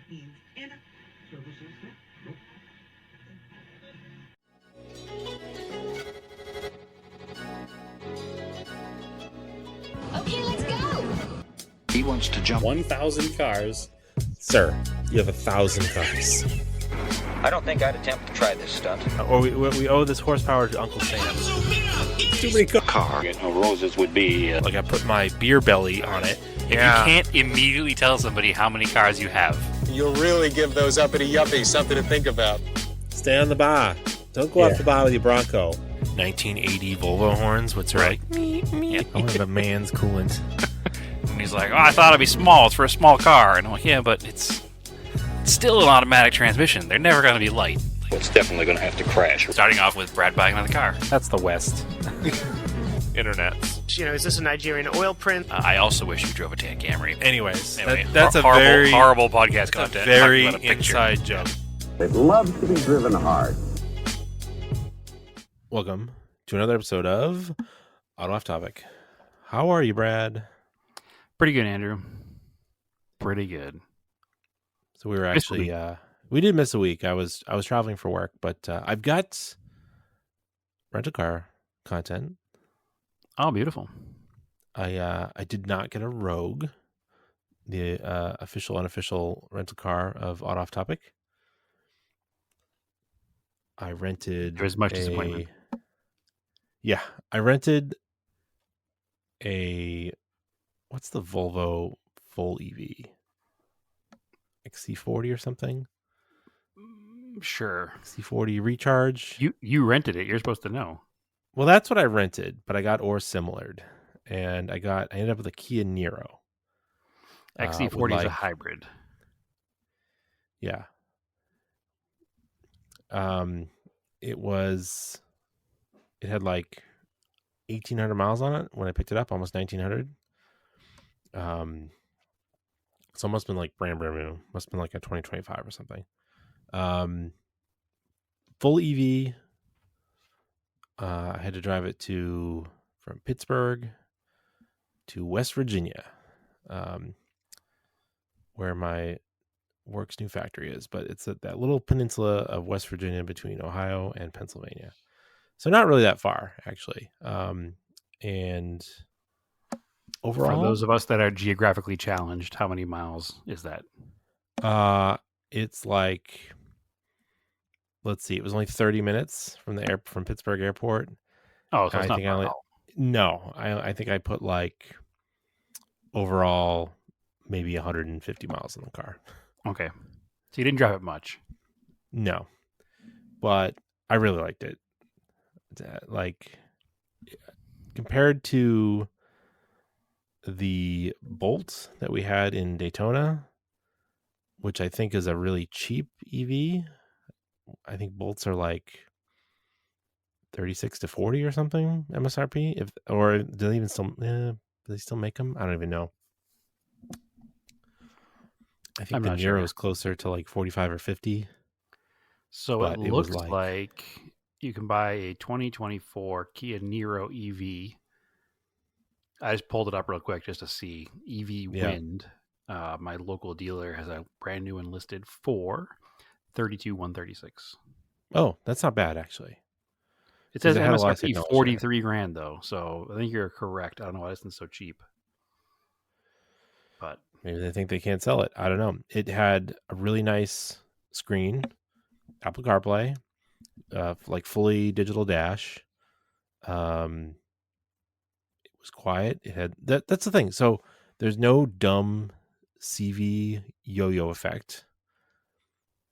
Okay, let's go. He wants to jump 1,000 cars. Sir, you have 1,000 cars. I don't think I'd attempt to try this stunt. Or we owe this horsepower to Uncle Sam. Too many cars. Car. You know, roses would be... Like I put my beer belly on it. If you can't immediately tell somebody how many cars you have. You'll really give those uppity yuppies something to think about. Stay on the bar. Don't go off the bar with your Bronco. 1980 Volvo horns, what's right? Yeah. I want the man's coolant. And he's like, oh, I thought it'd be small. It's for a small car. And I'm like, yeah, but it's still an automatic transmission. They're never going to be light. It's definitely going to have to crash. Starting off with Brad buying another car. That's the West. Internet. You know, is this a Nigerian oil print? I also wish you drove a tan Camry. Anyways, Anyway, that's a horrible, very horrible podcast content. very Talking about a picture. inside joke. It loves to be driven hard. Welcome to another episode of Auto Off Topic. How are you, Brad? Pretty good, Andrew. Pretty good. So we were actually we did miss a week. I was traveling for work, but I've got rental car content. Oh, beautiful. I did not get a Rogue, the official unofficial rental car of Auto Off Topic. I rented. There was much disappointment. Yeah, I rented a. What's the Volvo full EV? XC40 or something? Sure. XC40 recharge. You rented it. You're supposed to know. Well, that's what I rented, but I got or similared, and I ended up with a Kia Niro. XC40 is a hybrid. Yeah. It had like 1,800 miles on it when I picked it up, almost 1,900. So it must have been like brand new. Must have been like a 2025 or something. Full EV. I had to drive it from Pittsburgh to West Virginia, where my work's new factory is. But it's that little peninsula of West Virginia between Ohio and Pennsylvania. So not really that far, actually. And overall, for those of us that are geographically challenged, how many miles is that? It's like, let's see, it was only 30 minutes from Pittsburgh Airport. Oh, so it's not far at all. No, I think I put like overall maybe 150 miles in the car. Okay, so you didn't drive it much. No, but I really liked it. Like compared to the Bolt that we had in Daytona, which I think is a really cheap EV. I think Bolts are like 36 to 40 or something MSRP. Do they still make them? I don't even know. I think the Niro is closer to like 45 or 50. So it looks like you can buy a 2024 Kia Niro EV. I just pulled it up real quick just to see. EV Wind. My local dealer has a brand new one listed for $32,136. Oh, that's not bad actually. It says MSRP $43,000 though, so I think you're correct. I don't know why it's so cheap, but maybe they think they can't sell it. I don't know. It had a really nice screen, Apple CarPlay, like fully digital dash. It was quiet. It had that's the thing. So there's no dumb CV yo-yo effect.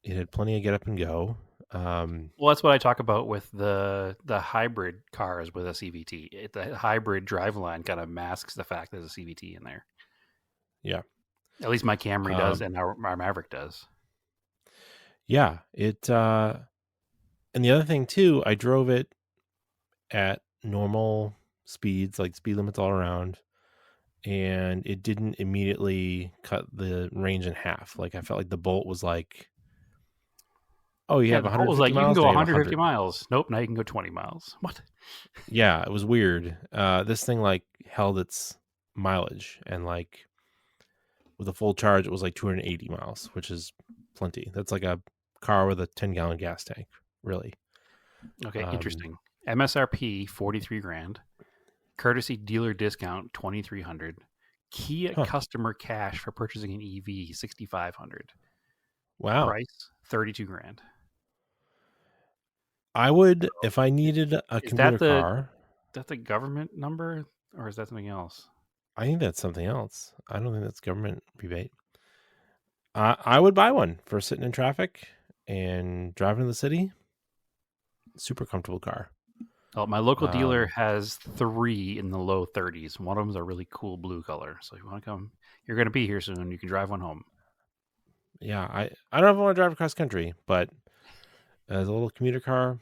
It had plenty of get up and go. Well, that's what I talk about with the hybrid cars with a CVT. The hybrid driveline kind of masks the fact there's a CVT in there. Yeah. At least my Camry does, and our Maverick does. Yeah. And the other thing too, I drove it at normal speeds, like speed limits all around, and it didn't immediately cut the range in half. Like I felt like the Bolt was like, oh, you have 150 miles? You can go 150 100. miles. Nope, now you can go 20 miles. What? Yeah, it was weird. This thing like held its mileage, and like with a full charge, it was like 280 miles, which is plenty. That's like a car with a 10-gallon gas tank, really. Okay, interesting. MSRP 43 grand. Courtesy dealer discount 2,300. Kia customer cash for purchasing an EV 6,500. Wow. Price 32 grand. I would, if I needed a commuter car. Is that the government number, or is that something else? I think that's something else. I don't think that's government rebate. I would buy one for sitting in traffic and driving to the city. Super comfortable car. Oh, my local dealer has 3 in the low 30s. One of them's a really cool blue color. So if you want to come, you're going to be here soon. You can drive one home. Yeah, I don't know if I want to drive across country, but as a little commuter car,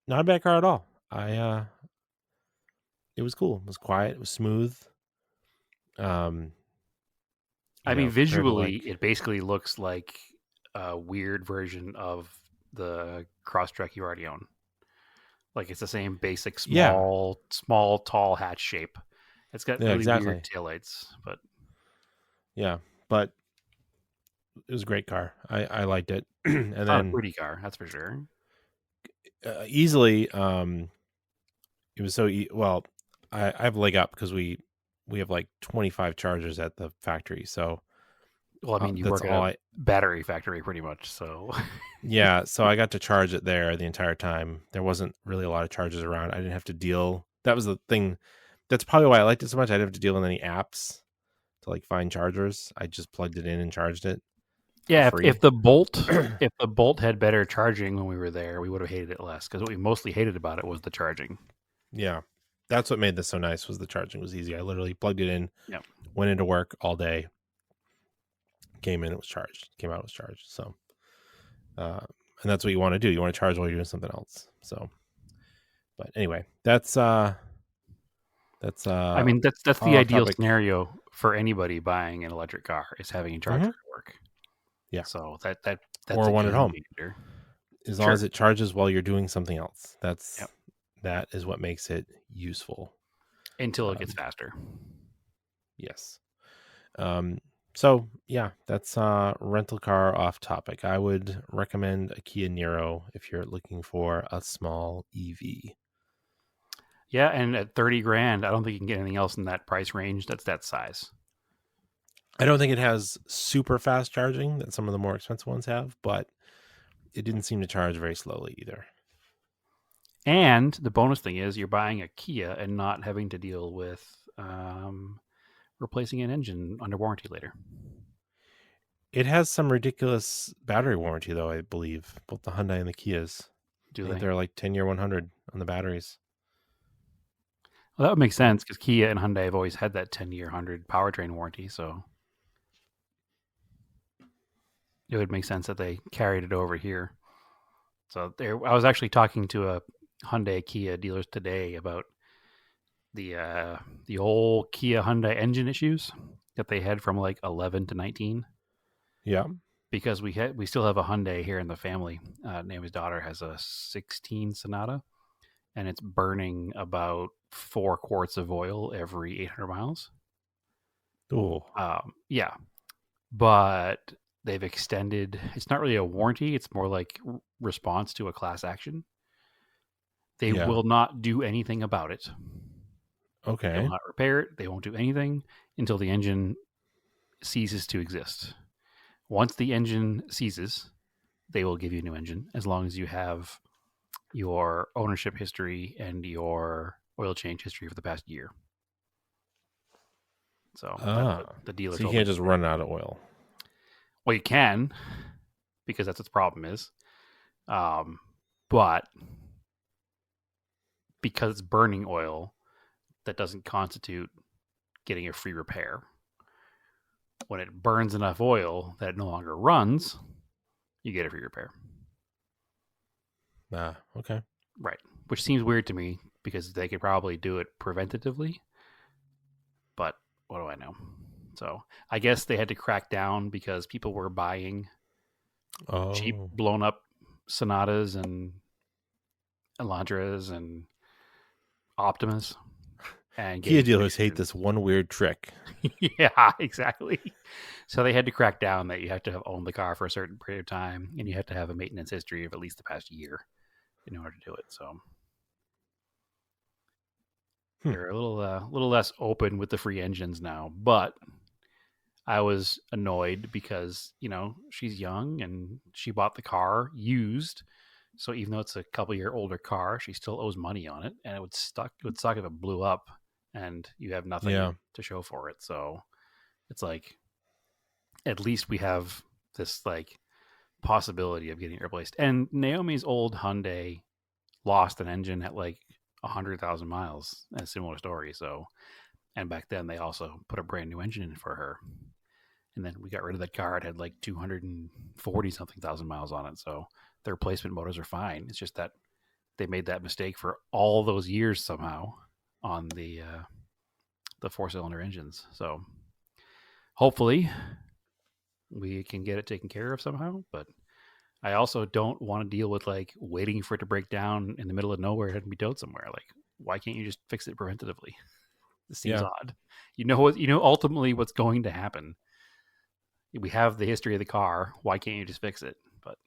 not a bad car at all. It was cool. It was quiet. It was smooth. I mean, visually, it basically looks like a weird version of the Crosstrek you already own. Like it's the same basic small, tall hatch shape. It's got really weird taillights, but but it was a great car. I liked it, and then a pretty car, that's for sure. Easily, it was so well. I have a leg up because we have like 25 chargers at the factory. So, well, I mean, you work at a battery factory pretty much. So, yeah. So I got to charge it there the entire time. There wasn't really a lot of chargers around. I didn't have to deal. That was the thing. That's probably why I liked it so much. I didn't have to deal with any apps to like find chargers. I just plugged it in and charged it. Yeah. If the Bolt had better charging when we were there, we would have hated it less, because what we mostly hated about it was the charging. Yeah. That's what made this so nice, was the charging was easy. I literally plugged it in, went into work all day, came in, it was charged, came out, it was charged. So, and that's what you want to do. You want to charge while you're doing something else. So, but anyway, that's I mean, that's the ideal scenario for anybody buying an electric car, is having a charger at work. Yeah. So that's or one at home. Indicator. As long as it charges while you're doing something else. That is what makes it useful. Until it gets faster. Yes. So yeah, that's rental car off topic. I would recommend a Kia Niro if you're looking for a small EV. Yeah, and at 30 grand, I don't think you can get anything else in that price range that's that size. I don't think it has super fast charging that some of the more expensive ones have, but it didn't seem to charge very slowly either. And the bonus thing is you're buying a Kia and not having to deal with replacing an engine under warranty later. It has some ridiculous battery warranty, though, I believe. Both the Hyundai and the Kias. They're like 10-year 100 on the batteries. Well, that would make sense, because Kia and Hyundai have always had that 10-year 100 powertrain warranty, so it would make sense that they carried it over here. So I was actually talking to a Hyundai Kia dealers today about the old Kia Hyundai engine issues that they had from like 11 to 19. Yeah, because we still have a Hyundai here in the family. Naomi's daughter has a 16 Sonata, and it's burning about 4 quarts of oil every 800 miles. Oh, yeah, but they've extended. It's not really a warranty; it's more like response to a class action. They will not do anything about it. Okay. They will not repair it. They won't do anything until the engine ceases to exist. Once the engine ceases, they will give you a new engine, as long as you have your ownership history and your oil change history for the past year. So the dealer. So you can't just run out of oil. Well, you can, because that's what the problem is. But because it's burning oil, that doesn't constitute getting a free repair. When it burns enough oil that it no longer runs, you get a free repair. Okay. Right. Which seems weird to me, because they could probably do it preventatively. But what do I know? So I guess they had to crack down because people were buying cheap, blown up Sonatas and Elantras and Optimas And Kia dealers hate this one weird trick. Yeah, exactly. So they had to crack down that you have to have owned the car for a certain period of time, and you have to have a maintenance history of at least the past year in order to do it. So they're a little less open with the free engines now. But I was annoyed because she's young and she bought the car used. So even though it's a couple year older car, she still owes money on it, and it would suck if it blew up and you have nothing to show for it. So it's like, at least we have this like possibility of getting it replaced. And Naomi's old Hyundai lost an engine at like 100,000 miles. A similar story. So, and back then they also put a brand new engine in for her. And then we got rid of that car. It had like 240 something thousand miles on it. So the replacement motors are fine. It's just that they made that mistake for all those years somehow on the 4-cylinder engines. So hopefully we can get it taken care of somehow. But I also don't want to deal with like waiting for it to break down in the middle of nowhere and be towed somewhere. Like, why can't you just fix it preventatively? It seems odd. Ultimately what's going to happen. We have the history of the car. Why can't you just fix it? But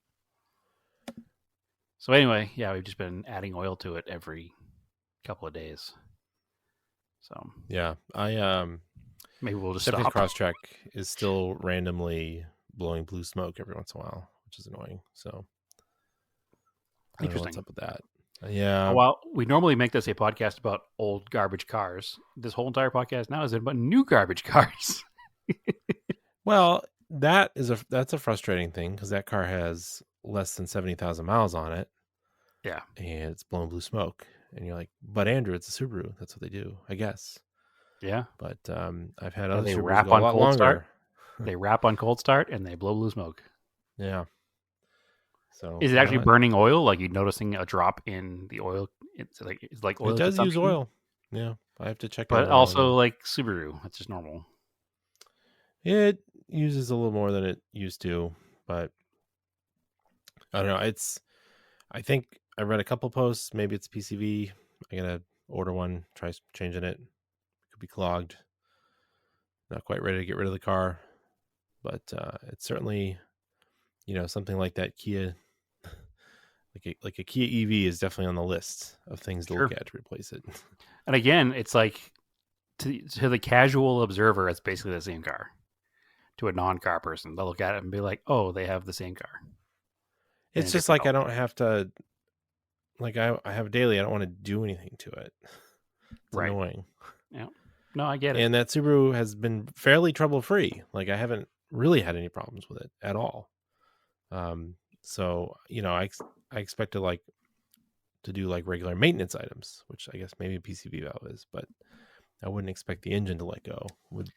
so anyway, yeah, we've just been adding oil to it every couple of days. So yeah, maybe we'll just Steph's stop. Crosstrek is still randomly blowing blue smoke every once in a while, which is annoying. So I don't know what's up with that. Yeah. Well, we normally make this a podcast about old garbage cars. This whole entire podcast now is about new garbage cars. Well, that's a frustrating thing because that car has less than 70,000 miles on it. Yeah. And it's blowing blue smoke. And you're like, but Andrew, it's a Subaru. That's what they do, I guess. Yeah. But I've had other Subarus wrap go a on lot cold longer. Start. They wrap on cold start and they blow blue smoke. Yeah. So is it actually burning oil? Like, you noticing a drop in the oil? It's like oil. It does use oil. Yeah. I have to check. But also like Subaru, it's just normal. It uses a little more than it used to, but I don't know. I think I read a couple posts. Maybe it's PCV. I gotta order one. Try changing it. It could be clogged. Not quite ready to get rid of the car, but it's certainly, something like that Kia, like a Kia EV is definitely on the list of things to look at to replace it. And again, it's like to the casual observer, it's basically the same car. To a non-car person, they'll look at it and be like, "Oh, they have the same car." It's just like I don't have to. Like I have daily. I don't want to do anything to it. It's annoying. Yeah. No, I get it. And that Subaru has been fairly trouble-free. Like I haven't really had any problems with it at all. So I expect to do like regular maintenance items, which I guess maybe a PCV valve is, but I wouldn't expect the engine to let go with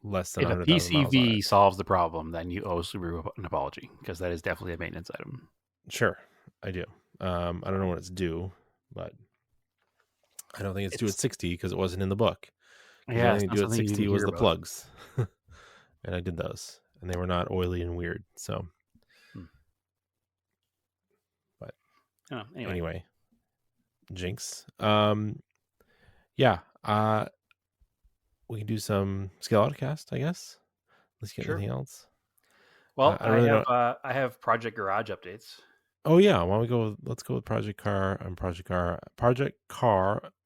less than 100,000 miles on it. If a PCV solves the problem, then you owe Subaru an apology, because that is definitely a maintenance item. Sure, I do. I don't know when it's due, but I don't think it's due at 60 because it wasn't in the book. Yeah, the only due at 60 was the plugs, and I did those, and they were not oily and weird. So, but anyway, jinx. Yeah. We can do some scale autocast, I guess. Let's get anything else. Well, I have Project Garage updates. Oh yeah, why don't we go? Let's go with Project Car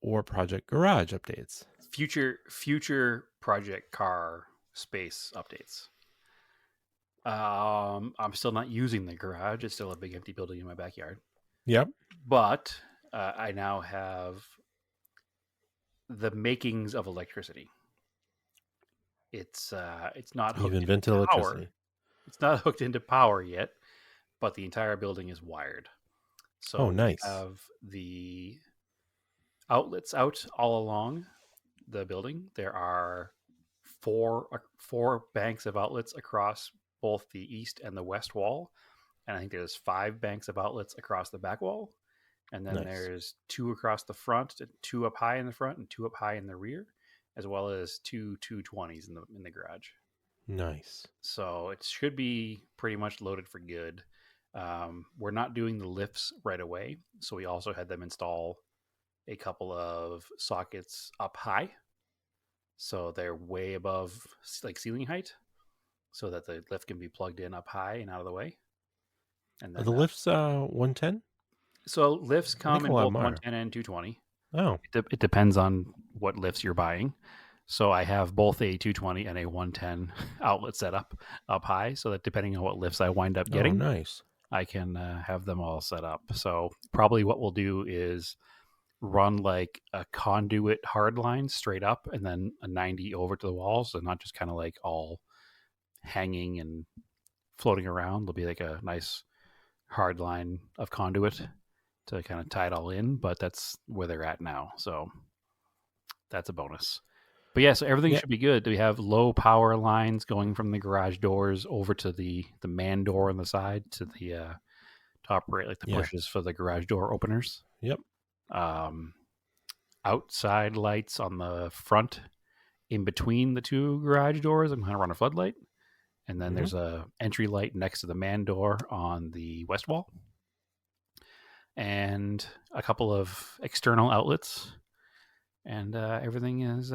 or Project Garage updates. Future Project Car space updates. I'm still not using the garage. It's still a big empty building in my backyard. Yep. But I now have the makings of electricity. It's not hooked into electricity. It's not hooked into power yet, but the entire building is wired. So nice. We have the outlets out all along the building. There are four banks of outlets across both the east and the west wall, and I think there's 5 banks of outlets across the back wall, and then there's 2 across the front, 2 up high in the front, and 2 up high in the rear, as well as 2 220s in the garage. Nice. So it should be pretty much loaded for good. We're not doing the lifts right away, so we also had them install a couple of sockets up high, so they're way above like ceiling height, so that the lift can be plugged in up high and out of the way. And Are then the lifts 110? so lifts I think come a in lot both more. 110 and 220. Oh, It depends on what lifts you're buying. So I have both a 220 and a 110 outlet set up high, so that depending on what lifts I wind up getting, nice. I can have them all set up. So probably what we'll do is run like a conduit hard line straight up and then a 90 over to the walls, and not just kind of like all hanging and floating around. There'll be like a nice hard line of conduit to kind of tie it all in, but that's where they're at now. So that's a bonus. But yeah, so everything should be good. We have low power lines going from the garage doors over to the man door on the side to the top right, like the pushes for the garage door openers. Yep. Outside lights on the front in between the two garage doors. I'm going to run a floodlight. And then there's a entry light next to the man door on the west wall. And a couple of external outlets. And everything's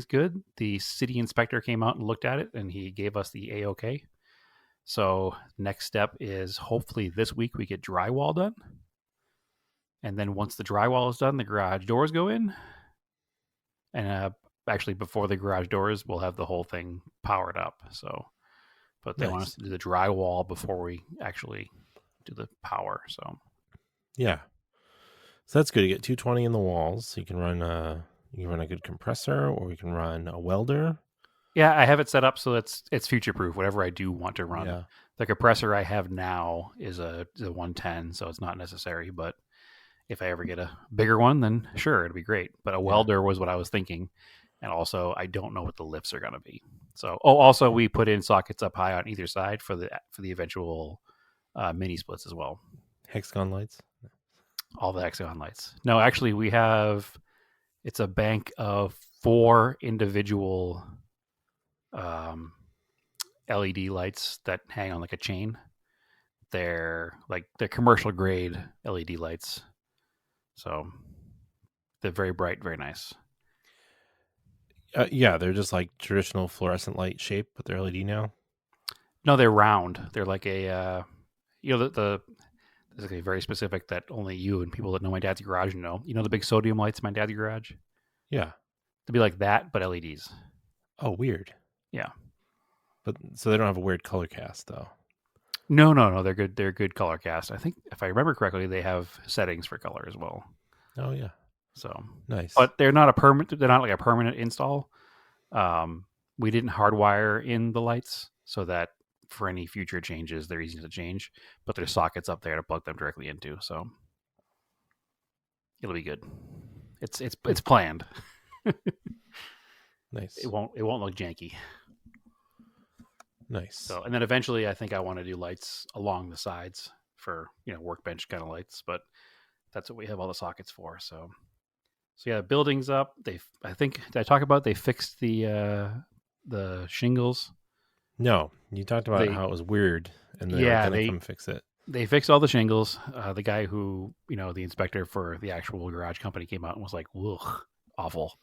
good. The city inspector came out and looked at it, and he gave us the A-OK. So next step is hopefully this week we get drywall done. And then once the drywall is done, the garage doors go in. And actually before the garage doors, we'll have the whole thing powered up. So, but they want us to do the drywall before we actually do the power. So, yeah. So that's good. You get 220 in the walls. So you can run a good compressor, or we can run a welder. Yeah, I have it set up so it's future proof. Whatever I do want to run, Yeah. The compressor I have now is a 110, so it's not necessary. But if I ever get a bigger one, then sure, it'd be great. But a welder was what I was thinking, and also I don't know what the lifts are going to be. So, also we put in sockets up high on either side for the eventual mini splits as well. Hexagon lights. All the hexagon lights. No, actually, it's a bank of 4 individual LED lights that hang on like a chain. They're commercial grade LED lights. So they're very bright, very nice. Yeah, they're just like traditional fluorescent light shape, but they're LED now. No, they're round. They're like a, there's very specific that only you and people that know my dad's garage know. You know the big sodium lights in my dad's garage? Yeah. They'd be like that, but LEDs. Oh, weird. Yeah. But so they don't have a weird color cast though. No. They're good. They're good color cast. I think if I remember correctly, they have settings for color as well. Oh yeah. So nice. But they're not they're not like a permanent install. We didn't hardwire in the lights so that for any future changes, they're easy to change, but there's sockets up there to plug them directly into. So it'll be good. It's planned. Nice. It won't look janky. Nice. So, and then eventually I think I want to do lights along the sides for, workbench kind of lights, but that's what we have all the sockets for. So yeah, building's up. Did I talk about they fixed the shingles? No, you talked about how it was weird, and they were gonna come fix it. They fixed all the shingles. The guy who, the inspector for the actual garage company came out and was like, "Ugh, awful.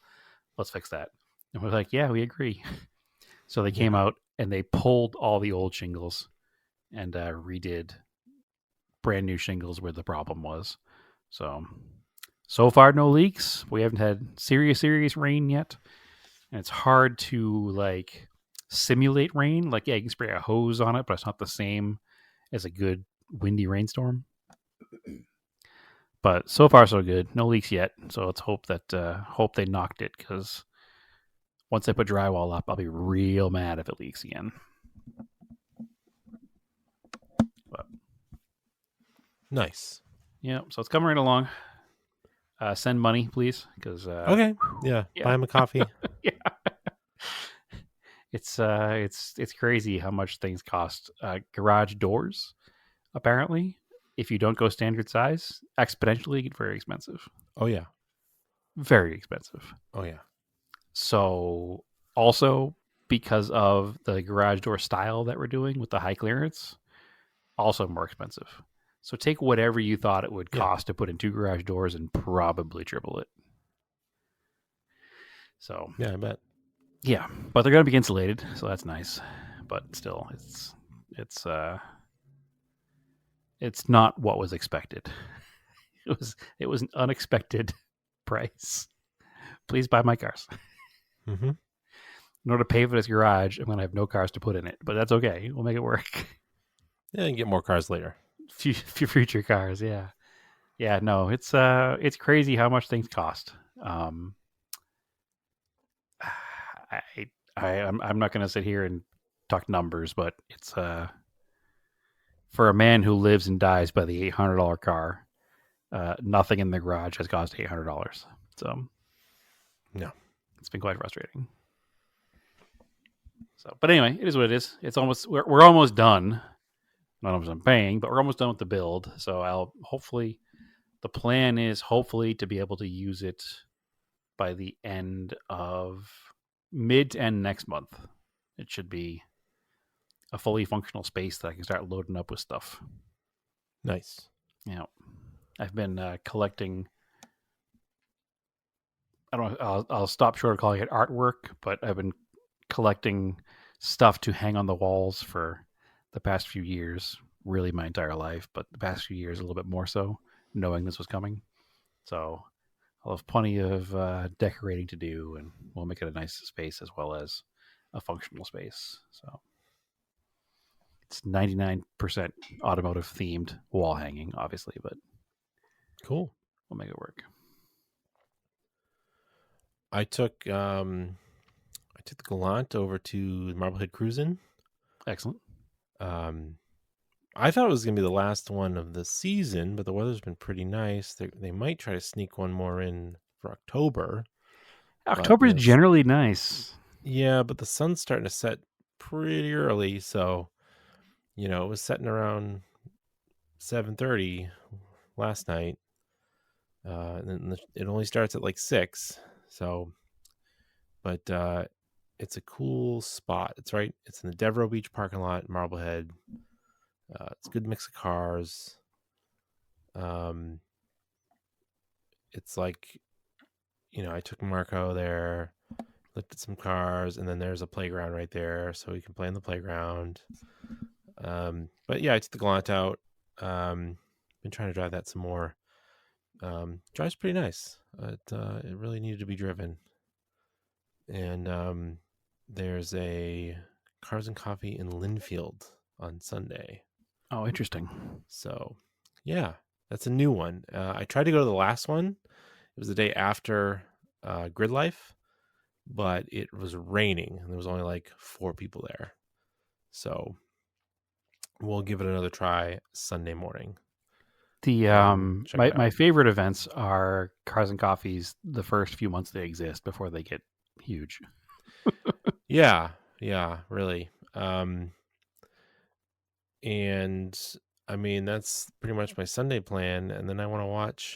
Let's fix that." And we're like, "Yeah, we agree." So they came out and they pulled all the old shingles and redid brand new shingles where the problem was. So far, no leaks. We haven't had serious rain yet, and it's hard to simulate rain. You can spray a hose on it, but it's not the same as a good windy rainstorm. But so far, so good. No leaks yet. So let's hope they knocked it, because once I put drywall up, I'll be real mad if it leaks again. But nice. Yeah, so it's coming right along. Send money, please, because okay, yeah, buy him a coffee. Yeah. It's crazy how much things cost. Garage doors, apparently, if you don't go standard size, exponentially get very expensive. Oh yeah, very expensive. Oh yeah. So also because of the garage door style that we're doing with the high clearance, also more expensive. So take whatever you thought it would cost to put in 2 garage doors and probably triple it. So yeah, I bet. Yeah, but they're going to be insulated, so that's nice. But still, it's not what was expected. It was an unexpected price. Please buy my cars. Mm-hmm. In order to pay for this garage, I'm going to have no cars to put in it, but that's okay. We'll make it work. Yeah, and get more cars later. Future cars, yeah. Yeah, no, it's crazy how much things cost. I'm not going to sit here and talk numbers, but it's for a man who lives and dies by the $800 car, nothing in the garage has cost $800. So, no, it's been quite frustrating. So, but anyway, it is what it is. It's almost we're almost done. Not almost done paying, but we're almost done with the build. So the plan is hopefully to be able to use it by the end of mid to end next month. It should be a fully functional space that I can start loading up with stuff. Nice. Yeah, I've been collecting. I don't know. I'll stop short of calling it artwork, but I've been collecting stuff to hang on the walls for the past few years. Really, my entire life, but the past few years a little bit more so, knowing this was coming. So I'll have plenty of decorating to do, and we'll make it a nice space as well as a functional space. So it's 99% automotive themed wall hanging, obviously, but cool. We'll make it work. I took the Gallant over to Marblehead Cruisin'. Excellent. I thought it was going to be the last one of the season, but the weather's been pretty nice. They might try to sneak one more in for October. October is generally nice. Yeah, but the sun's starting to set pretty early, so it was setting around 7:30 last night. And then it only starts at like 6. So, but it's a cool spot. It's in the Devereaux Beach parking lot in Marblehead. It's a good mix of cars. It's like, I took Marco there, looked at some cars, and then there's a playground right there, so we can play in the playground. But yeah, I took the Gallant out. Been trying to drive that some more. Drives pretty nice. It really needed to be driven. And there's a Cars and Coffee in Linfield on Sunday. Oh, interesting. So, yeah, that's a new one. I tried to go to the last one. It was the day after Grid Life, but it was raining and there was only like 4 people there. So we'll give it another try Sunday morning. The my favorite events are Cars and Coffees the first few months they exist before they get huge. Yeah, really. And I mean that's pretty much my Sunday plan, and then I want to watch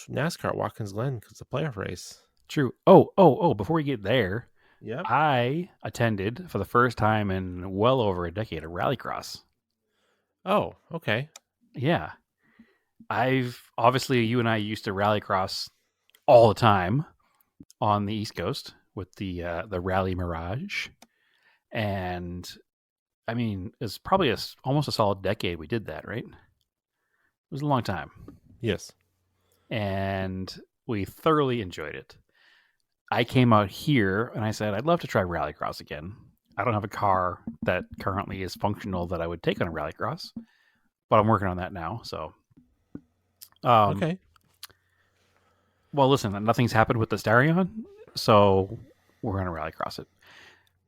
NASCAR at Watkins Glen because it's a playoff race. True. Oh! Before we get there, yeah, I attended for the first time in well over a decade a rallycross. Oh, okay. Yeah, obviously you and I used to rallycross all the time on the East Coast with the Rally Mirage, and I mean, it's probably almost a solid decade we did that, right? It was a long time. Yes. And we thoroughly enjoyed it. I came out here and I said, I'd love to try rallycross again. I don't have a car that currently is functional that I would take on a rallycross, but I'm working on that now. So, okay. Well, listen, nothing's happened with the Starion, so we're going to rallycross it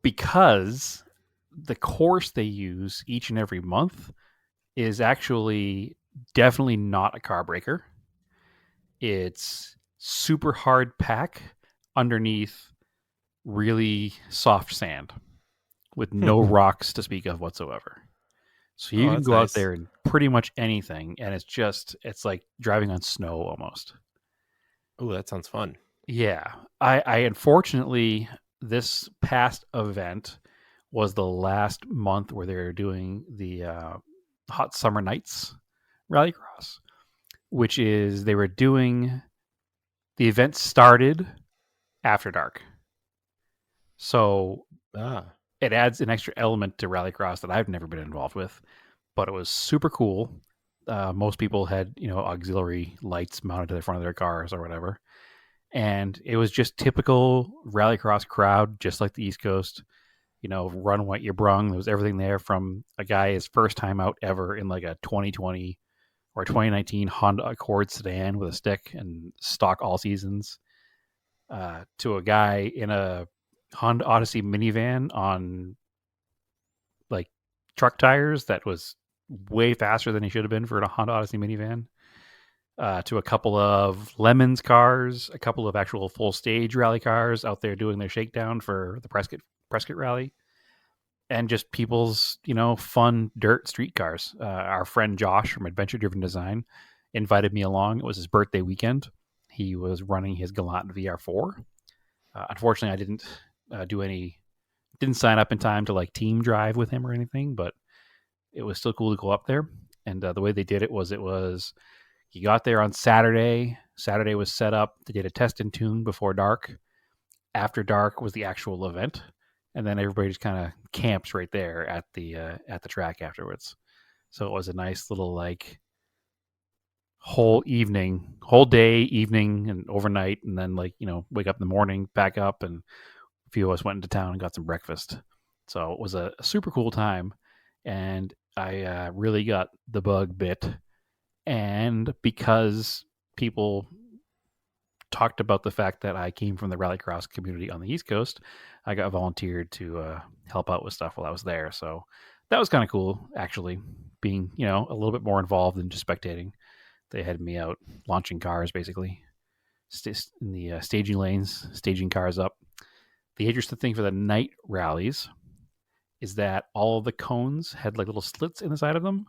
because the course they use each and every month is actually definitely not a car breaker. It's super hard pack underneath really soft sand with no rocks to speak of whatsoever. So you can go out there and pretty much anything, and it's like driving on snow almost. Oh, that sounds fun. Yeah. I unfortunately, this past event was the last month where they were doing the Hot Summer Nights Rallycross, which is they were doing the event started after dark. So it adds an extra element to Rallycross that I've never been involved with, but it was super cool. Most people had, auxiliary lights mounted to the front of their cars or whatever. And it was just typical Rallycross crowd, just like the East Coast. Run what you brung. There was everything there, from a guy his first time out ever in like a 2020 or 2019 Honda Accord sedan with a stick and stock all seasons, to a guy in a Honda Odyssey minivan on like truck tires that was way faster than he should have been for a Honda Odyssey minivan, to a couple of Lemons cars, a couple of actual full stage rally cars out there doing their shakedown for the Prescott Rally, and just people's, fun dirt street cars. Our friend Josh from Adventure Driven Design invited me along. It was his birthday weekend. He was running his Galant VR4. Unfortunately, I didn't didn't sign up in time to like team drive with him or anything, but it was still cool to go up there. And the way they did it was he got there on Saturday. Saturday was set up. They did a test and tune before dark. After dark was the actual event, and then everybody just kind of camps right there at the track afterwards. So it was a nice little like whole day, evening, and overnight, and then wake up in the morning, back up, and a few of us went into town and got some breakfast. So it was a super cool time, and I really got the bug bit. And because people talked about the fact that I came from the Rallycross community on the East Coast, I got volunteered to help out with stuff while I was there. So that was kind of cool, actually, being, a little bit more involved than just spectating. They had me out launching cars, basically, in the staging lanes, staging cars up. The interesting thing for the night rallies is that all of the cones had like little slits in the side of them,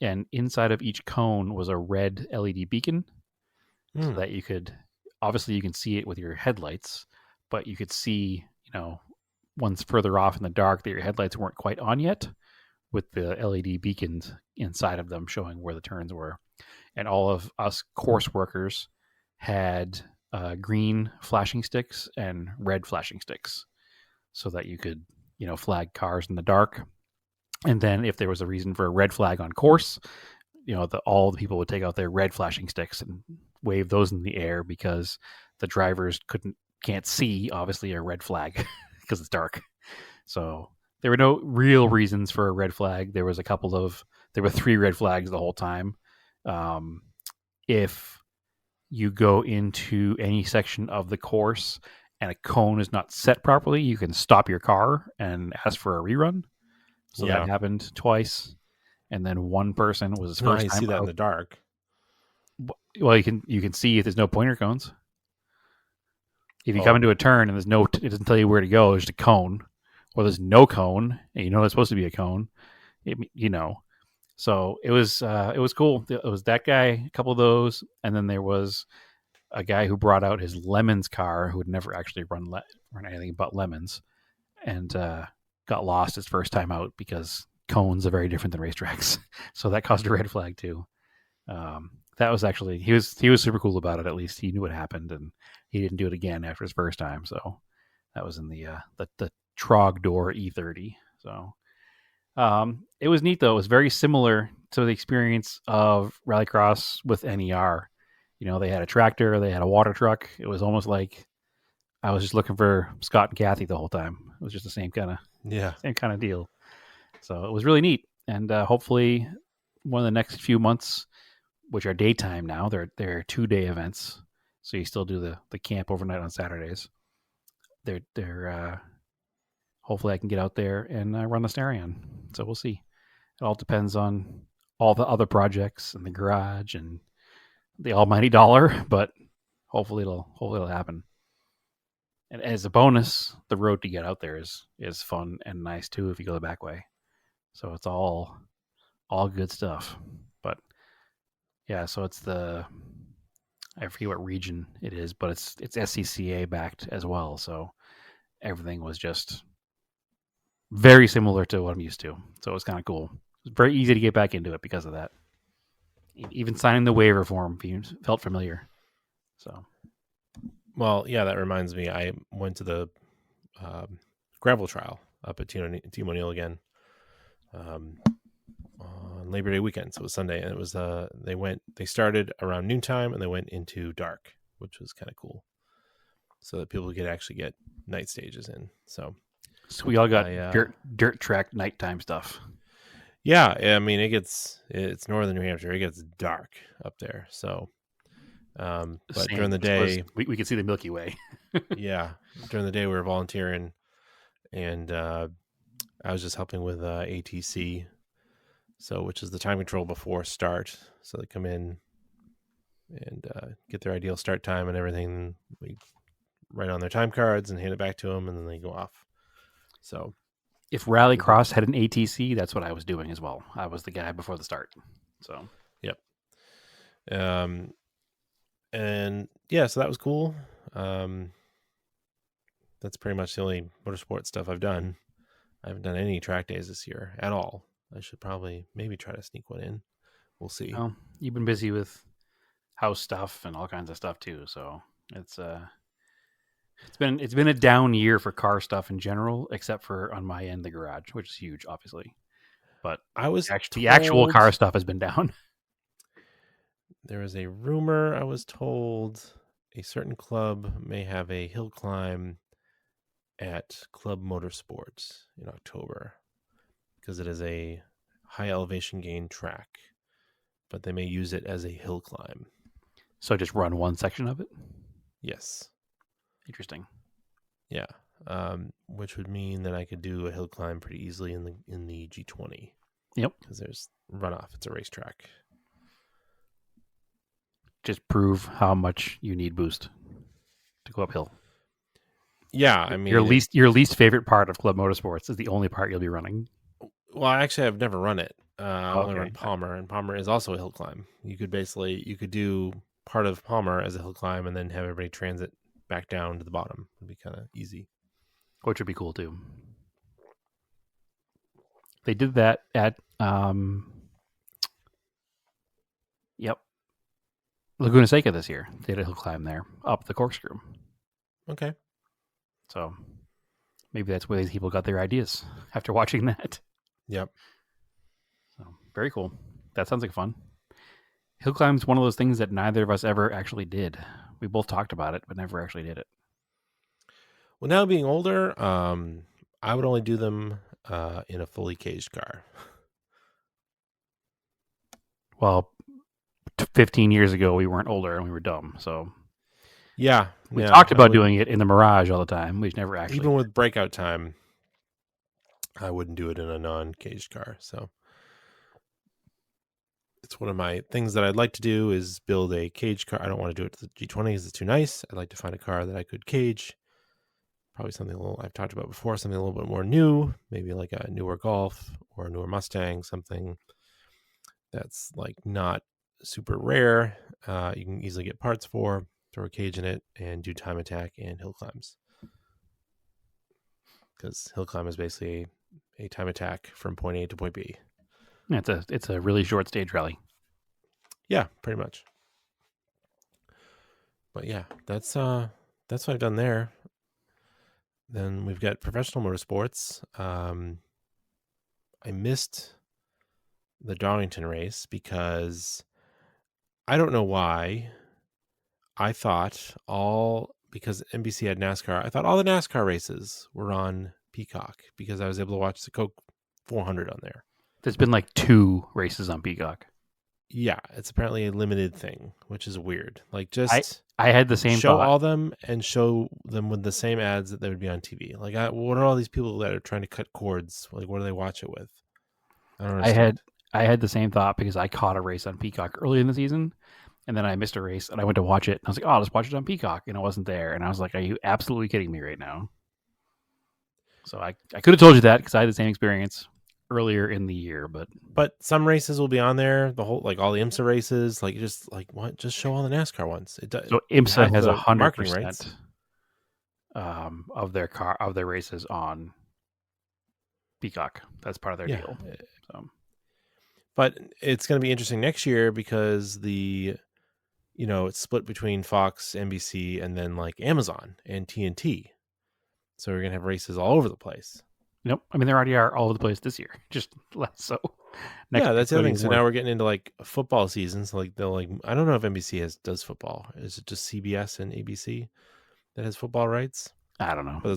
and inside of each cone was a red LED beacon, so that you could, obviously you can see it with your headlights, but you could see, ones further off in the dark that your headlights weren't quite on yet, with the LED beacons inside of them showing where the turns were. And all of us course workers had green flashing sticks and red flashing sticks, so that you could, flag cars in the dark. And then if there was a reason for a red flag on course, all the people would take out their red flashing sticks and wave those in the air, because the drivers can't see, obviously, a red flag because it's dark. So there were no real reasons for a red flag. There were 3 red flags the whole time. If you go into any section of the course and a cone is not set properly, you can stop your car and ask for a rerun. So that happened twice. And then one person was his first time see that out. in the dark. Well, you can see if there's no pointer cones. If you come into a turn and it doesn't tell you where to go, there's a cone, or there's no cone, and it's supposed to be a cone. So it was cool. It was that guy, a couple of those, and then there was a guy who brought out his Lemons car, who had never actually run anything but Lemons, and got lost his first time out because cones are very different than racetracks. So that caused a red flag too. That was actually, he was super cool about it. At least he knew what happened, and he didn't do it again after his first time. So that was in the Trogdor E30. So it was neat though. It was very similar to the experience of Rallycross with NER. They had a tractor, they had a water truck. It was almost like I was just looking for Scott and Kathy the whole time. It was just the same kind of deal. So it was really neat. And hopefully one of the next few months, which are daytime now, they're 2-day events. So you still do the camp overnight on Saturdays. They're hopefully I can get out there and run the Starion. So we'll see. It all depends on all the other projects and the garage and the almighty dollar, but hopefully it'll happen. And as a bonus, the road to get out there is fun and nice too if you go the back way. So it's all good stuff. But yeah, so it's I forget what region it is, but it's SCCA backed as well. So everything was just very similar to what I'm used to. So it was kind of cool. was very easy to get back into it because of that. Even signing the waiver form felt familiar. So, well, yeah, that reminds me. I went to the gravel trial up at Team O'Neill again on Labor Day weekend. So it was Sunday, and it was they started around noontime and they went into dark, which was kind of cool, so that people could actually get night stages in. So we all got dirt track nighttime stuff. Yeah, I mean it's northern New Hampshire. It gets dark up there. So, but during the day we could see the Milky Way. Yeah, during the day we were volunteering, and I was just helping with ATC, so which is the time control before start. So they come in and get their ideal start time and everything. We write on their time cards and hand it back to them, and then they go off. So. If Rallycross had an ATC, that's what I was doing as well. I was the guy before the start. So, yep. And yeah, so that was cool. That's pretty much the only motorsport stuff I've done. I haven't done any track days this year at all. I should probably maybe try to sneak one in. We'll see. Well, you've been busy with house stuff and all kinds of stuff too, so it's been a down year for car stuff in general, except for on my end, the garage, which is huge, obviously. But the actual car stuff has been down. There was a rumor, I was told, a certain club may have a hill climb at Club Motorsports in October because it is a high elevation gain track, but they may use it as a hill climb. So just run one section of it? Yes. Interesting. Yeah, which would mean that I could do a hill climb pretty easily in the G20. Yep, because there's runoff. It's a racetrack. Just prove how much you need boost to go uphill. Yeah, I mean your least favorite part of Club Motorsports is the only part you'll be running. Well, actually, I've never run it. I only run Palmer, and Palmer is also a hill climb. You could do part of Palmer as a hill climb, and then have everybody transit back down to the bottom. It'd be kind of easy. Which would be cool too. They did that at Laguna Seca this year. They did a hill climb there up the corkscrew. Okay. So maybe that's where these people got their ideas after watching that. Yep. So very cool. That sounds like fun. Hill climb's one of those things that neither of us ever actually did. We both talked about it, but never actually did it. Well, now being older, I would only do them in a fully caged car. Well, 15 years ago, we weren't older and we were dumb. So yeah, we talked about doing it in the Mirage all the time. We never actually. Even with breakout time, I wouldn't do it in a non-caged car. So it's one of my things that I'd like to do is build a cage car. I don't want to do it to the G20 because it's too nice. I'd like to find a car that I could cage. Probably something a little I've talked about before, something a little bit more new, maybe like a newer Golf or a newer Mustang, something that's like not super rare. You can easily get parts for, throw a cage in it, and do time attack and hill climbs. Because hill climb is basically a time attack from point A to point B. Yeah, it's a really short stage rally. Yeah, pretty much. But yeah, that's what I've done there. Then we've got professional motorsports. I missed the Darlington race because I don't know why. I thought because NBC had NASCAR, I thought all the NASCAR races were on Peacock because I was able to watch the Coke 400 on there. There's been like 2 races on Peacock. Yeah, it's apparently a limited thing, which is weird. Like I had the same show thought. all them and show them with the same ads that they would be on TV. Like, what are all these people that are trying to cut cords? Like, what do they watch it with? I don't understand. I had the same thought because I caught a race on Peacock early in the season, and then I missed a race, and I went to watch it, and I was like, oh, I'll just watch it on Peacock, and it wasn't there, and I was like, are you absolutely kidding me right now? So I could have told you that because I had the same experience earlier in the year, but some races will be on there. The whole all the IMSA races, what? Just show all the NASCAR ones. It does. So IMSA has 100% of their races on Peacock. That's part of their deal. So But it's going to be interesting next year because it's split between Fox, NBC, and then like Amazon and TNT. So we're going to have races all over the place. Nope. I mean, there already are all over the place this year, just less so. Yeah, that's the other thing. So now we're getting into like football seasons. Like I don't know if NBC does football. Is it just CBS and ABC that has football rights? I don't know. But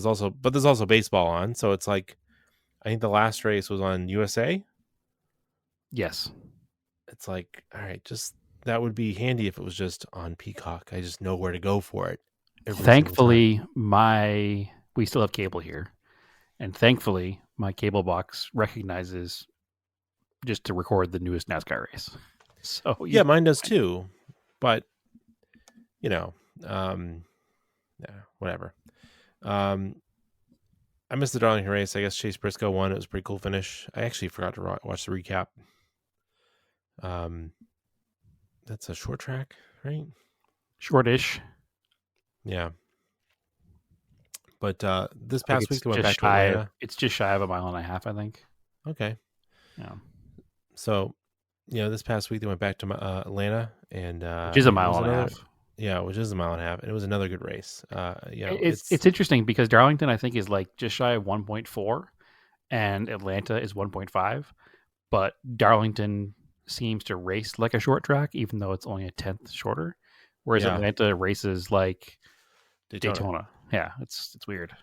there's also baseball on. So it's like, I think the last race was on USA. Yes. It's like, all right, just that would be handy if it was just on Peacock. I just know where to go for it. Thankfully, we still have cable here. And thankfully, my cable box recognizes just to record the newest NASCAR race. So yeah, mine does too. But whatever. I missed the Darlington race. I guess Chase Briscoe won. It was a pretty cool finish. I actually forgot to watch the recap. That's a short track, right? Shortish. Yeah. But this past week they went back to Atlanta. It's just shy of a mile and a half, I think. Okay. Yeah. So, this past week they went back to Atlanta, and which is a mile and a half. Yeah, which is a mile and a half, and it was another good race. It's interesting because Darlington I think is like just shy of 1.4, and Atlanta is 1.5, but Darlington seems to race like a short track, even though it's only a 10th shorter, whereas Atlanta races like Daytona. Yeah, it's weird.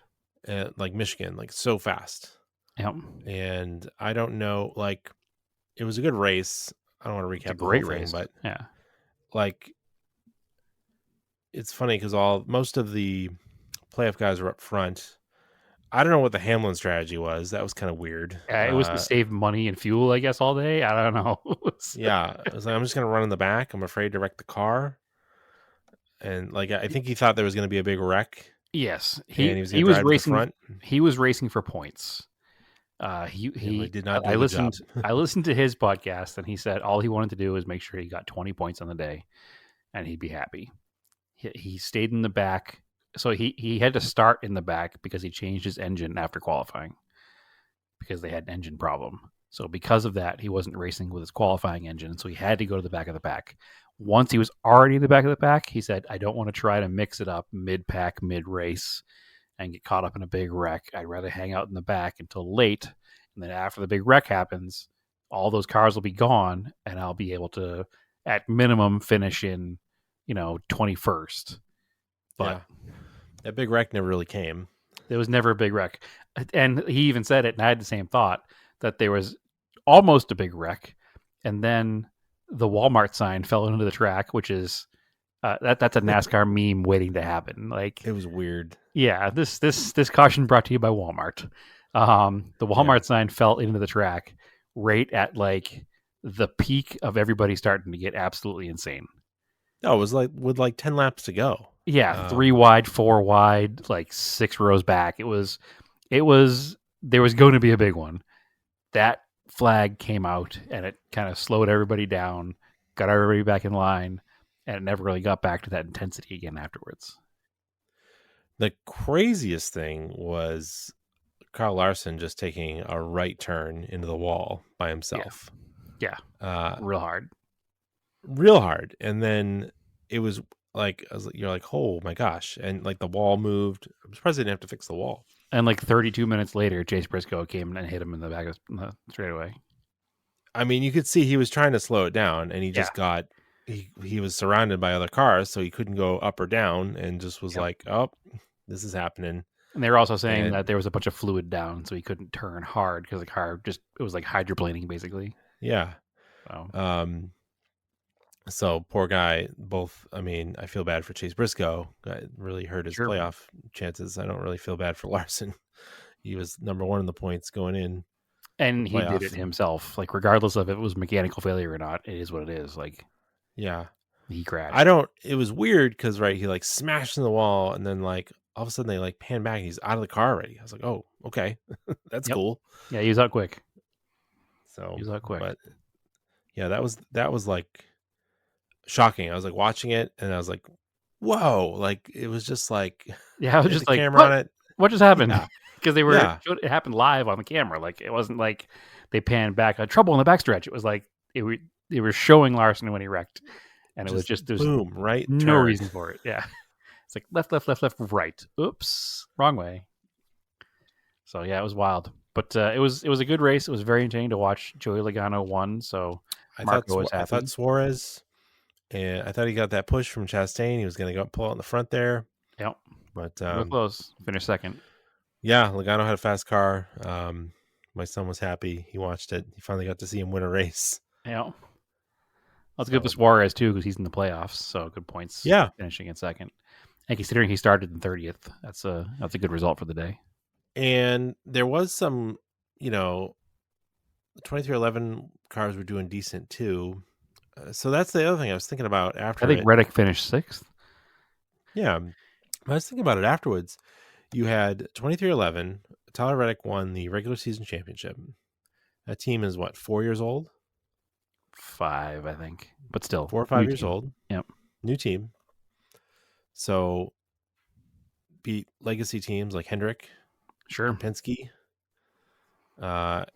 Like Michigan, like so fast. Yep. And I don't know, like it was a good race. I don't want to recap the whole thing, but yeah, like it's funny because most of the playoff guys were up front. I don't know what the Hamlin strategy was. That was kind of weird. Yeah, it was to save money and fuel, I guess, all day. I don't know. Yeah, it was like, I'm just going to run in the back. I'm afraid to wreck the car. And like I think he thought there was going to be a big wreck. Yes, he was racing. Front. He was racing for points. He did not. I listened. I listened to his podcast, and he said all he wanted to do was make sure he got 20 points on the day, and he'd be happy. He stayed in the back, so he had to start in the back because he changed his engine after qualifying because they had an engine problem. So because of that, he wasn't racing with his qualifying engine, so he had to go to the back of the pack. Once he was already in the back of the pack, he said, I don't want to try to mix it up mid-pack, mid-race, and get caught up in a big wreck. I'd rather hang out in the back until late, and then after the big wreck happens, all those cars will be gone, and I'll be able to, at minimum, finish in, 21st. But that big wreck never really came. There was never a big wreck. And he even said it, and I had the same thought, that there was almost a big wreck, and then the Walmart sign fell into the track, which is that's a NASCAR meme waiting to happen. Like, it was weird. Yeah, this caution brought to you by Walmart. The Walmart sign fell into the track right at like the peak of everybody starting to get absolutely insane. No, it was like with like 10 laps to go. Yeah, 3 wide, 4 wide, like 6 rows back. There was going to be a big one. That flag came out and it kind of slowed everybody down, got everybody back in line, and it never really got back to that intensity again afterwards. The craziest thing was Kyle Larson just taking a right turn into the wall by himself. Yeah. Real hard. And then it was like, you're like, oh my gosh. And like the wall moved. I'm surprised they didn't have to fix the wall. And like 32 minutes later, Chase Briscoe came and hit him in the back of the straightaway. I mean, you could see he was trying to slow it down, and he just he was surrounded by other cars, so he couldn't go up or down, and just was like, oh, this is happening. And they were also saying that there was a bunch of fluid down, so he couldn't turn hard because the car it was like hydroplaning basically. Yeah. Wow. So poor guy. I feel bad for Chase Briscoe. It really hurt his playoff chances. I don't really feel bad for Larson. He was number 1 in the points going in. And he did it himself. Like, regardless of if it was mechanical failure or not, it is what it is. Like, yeah, he crashed. It was weird because, he like smashed in the wall, and then like all of a sudden they like pan back and he's out of the car already. I was like, oh, okay. That's cool. Yeah, he was out quick. So he was out quick. But yeah, that was like shocking. I was like watching it and I was like, whoa, like it was just like, yeah, I was just like, camera on it. What just happened? Because they it happened live on the camera. Like, it wasn't like they panned back trouble in the backstretch. It was like they were showing Larson when he wrecked, and it was just there's boom, right, no turn. reason for it. Yeah, it's like left, right. Oops, wrong way. So yeah, it was wild, but it was a good race. It was very entertaining to watch. Joey Logano won, so Marco was happy. I thought Suarez, and I thought he got that push from Chastain. He was going to go pull out in the front there. Yep, but real close. Finished second. Yeah, Logano had a fast car. My son was happy. He watched it. He finally got to see him win a race. Yeah. That's good for Suarez, too, because he's in the playoffs. So good points. Yeah. Finishing in second. And considering he started in 30th, that's a good result for the day. And there was some, the 2311 cars were doing decent, too. So that's the other thing I was thinking about after. I think Reddick finished 6th. Yeah. I was thinking about it afterwards. You had 2311. Tyler Reddick won the regular season championship. That team is what, 4 years old? 5, I think, but still 4 or 5 years old. Yep, new team. So beat legacy teams like Hendrick, sure, Penske, and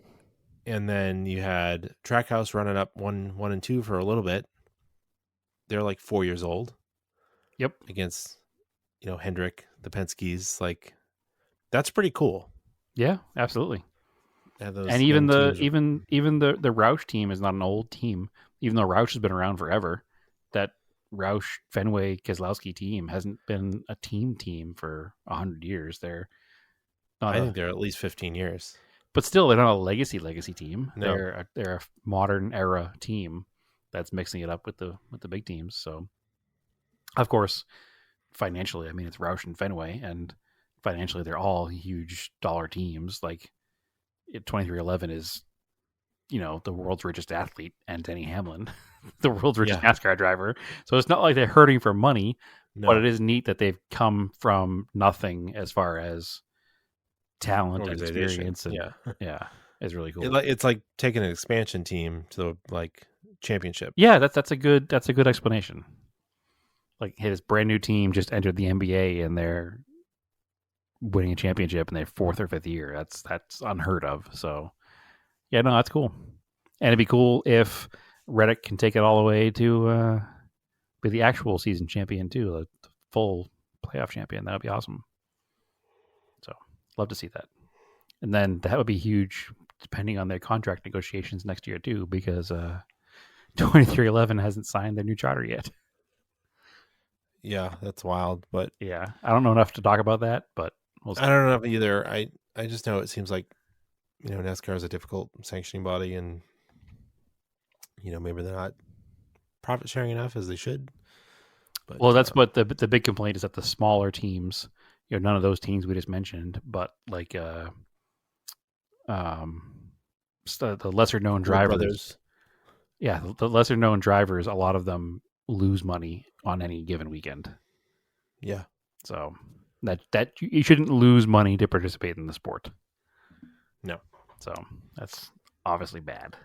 then you had Trackhouse running up 1 and 2 for a little bit. They're like 4 years old. Yep, against Hendrick, the Penskes. Like, that's pretty cool. Yeah, absolutely. And even the Roush team is not an old team, even though Roush has been around forever. That Roush, Fenway, Keselowski team hasn't been a team for 100 years. I think they're at least 15 years. But still, they're not a legacy team. No. They're a modern era team that's mixing it up with the big teams. So, of course, financially, I mean, it's Roush and Fenway, and financially, they're all huge dollar teams. Like, 2311 is, the world's richest athlete, and Denny Hamlin, the world's richest NASCAR driver. So it's not like they're hurting for money, but it is neat that they've come from nothing as far as talent and experience. And, yeah, it's really cool. It's like taking an expansion team to the championship. Yeah, that's a good explanation. Like, his brand new team just entered the NBA and they're winning a championship in their 4th or 5th year. That's unheard of. So yeah, no, that's cool. And it'd be cool if Reddick can take it all the way to be the actual season champion too, the full playoff champion. That would be awesome. So love to see that. And then that would be huge depending on their contract negotiations next year too, because 2311 hasn't signed their new charter yet. Yeah, that's wild. But yeah, I don't know enough to talk about that, but I don't know either. I just know it seems like, NASCAR is a difficult sanctioning body, and, maybe they're not profit sharing enough as they should. But, well, that's what the big complaint is, that the smaller teams, none of those teams we just mentioned, but like the lesser known drivers. Yeah, the lesser known drivers, a lot of them lose money on any given weekend. Yeah. So that you shouldn't lose money to participate in the sport. No. So that's obviously bad.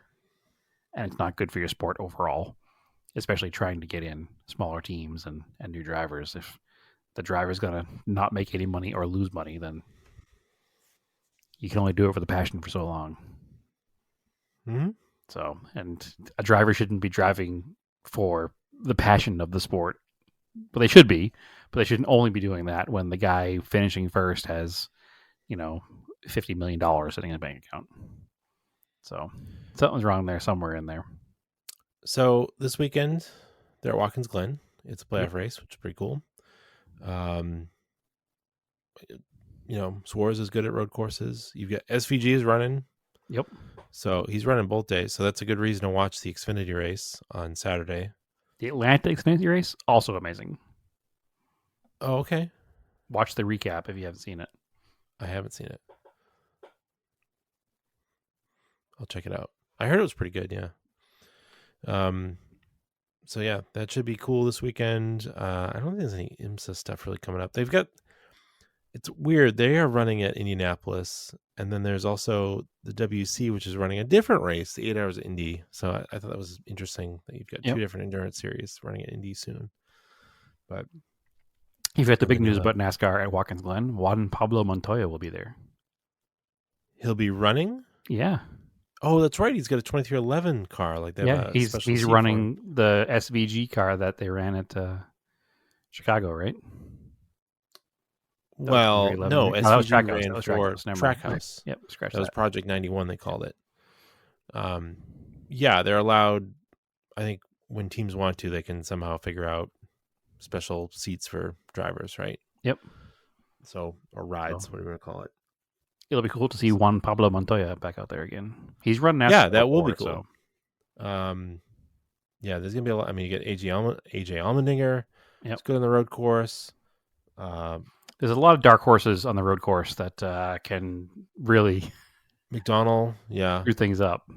And it's not good for your sport overall, especially trying to get in smaller teams and new drivers. If the driver's going to not make any money or lose money, then you can only do it for the passion for so long. Mm-hmm. So, and a driver shouldn't be driving for the passion of the sport. But they should be. But they shouldn't only be doing that when the guy finishing first has, $50 million sitting in a bank account. So something's wrong there, somewhere in there. So this weekend, they're at Watkins Glen. It's a playoff race, which is pretty cool. Suarez is good at road courses. You've got SVG is running. Yep. So he's running both days. So that's a good reason to watch the Xfinity race on Saturday. The Atlanta Xfinity race, also amazing. Oh, okay. Watch the recap if you haven't seen it. I haven't seen it. I'll check it out. I heard it was pretty good, yeah. So yeah, that should be cool this weekend. I don't think there's any IMSA stuff really coming up. It's weird. They are running at Indianapolis, and then there's also the WC, which is running a different race, the 8 Hours of Indy. So I thought that was interesting that you've got two different endurance series running at Indy soon. But you've got the big news about NASCAR at Watkins Glen. Juan Pablo Montoya will be there. He'll be running? Yeah. Oh, that's right. He's got a 2311 car. Like they have a he's special seat running the SVG car that they ran at Chicago, right? Well, no, right? That was SVG Trackhouse. ran That was for Trackhouse. Never mind. Trackhouse. Yep, scratch That was that. Project 91, they called it. Yeah, they're allowed, I think, when teams want to, they can somehow figure out special seats for drivers, right? Yep. So, or rides, what do you want to call it? It'll be cool to see Juan Pablo Montoya back out there again. He's running NASCAR. Yeah, that will be cool. So. Yeah, there's gonna be a lot. I mean, you get AJ Allmendinger. Yep. It's good on the road course. There's a lot of dark horses on the road course that can really McDonald, yeah, screw things up,